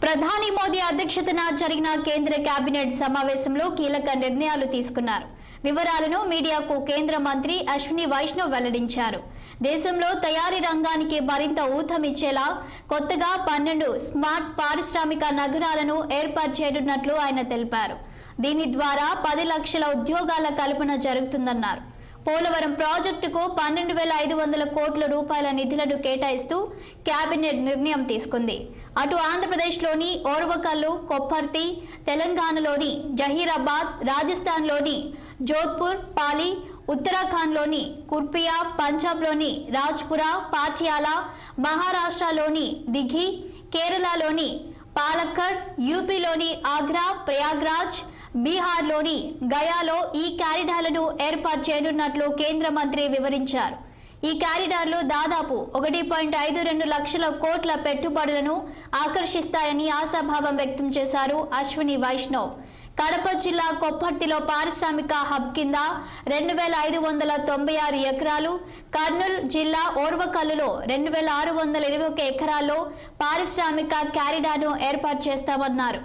ప్రధాని మోదీ అధ్యక్షతన జరిగిన కేంద్ర కేబినెట్ సమావేశంలో కీలక నిర్ణయాలు తీసుకున్నారు. వివరాలను మీడియాకు కేంద్ర మంత్రి అశ్విని వైష్ణవ్ వెల్లడించారు. దేశంలో తయారీ రంగానికి మరింత ఊతమిచ్చేలా కొత్తగా 12 స్మార్ట్ పారిశ్రామిక నగరాలను ఏర్పాటు చేయనున్నట్లు ఆయన తెలిపారు. దీని ద్వారా 10 లక్షల ఉద్యోగాల కల్పన జరుగుతుందన్నారు. పోలవరం ప్రాజెక్టుకు 12,500 కోట్ల రూపాయల నిధులను కేటాయిస్తూ కేబినెట్ నిర్ణయం తీసుకుంది. అటు ఆంధ్రప్రదేశ్లోని ఓర్వకల్లు, కొప్పర్తి, తెలంగాణలోని జహీరాబాద్, రాజస్థాన్లోని జోధ్పూర్, పాలి, ఉత్తరాఖండ్లోని కుర్పియా, పంజాబ్లోని రాజ్పురా, పాటియాలా, మహారాష్ట్రలోని దిఘి, కేరళలోని పాలక్కడ్, యూపీలోని ఆగ్రా, ప్రయాగ్రాజ్, బీహార్లోని గయాలో ఈ కారిడార్లను ఏర్పాటు చేయనున్నట్లు కేంద్ర మంత్రి వివరించారు. ఈ కారిడార్లు దాదాపు 1.52 లక్షల కోట్ల పెట్టుబడులను ఆకర్షిస్తాయని ఆశాభావం వ్యక్తం చేశారు అశ్విని వైష్ణవ్. కడప జిల్లా కొప్పర్తిలో పారిశ్రామిక హబ్ కింద 2,596 ఎకరాలు, కర్నూలు జిల్లా ఓర్వకల్లులో 2,621 ఎకరాల్లో పారిశ్రామిక కారిడార్ను ఏర్పాటు చేస్తామన్నారు.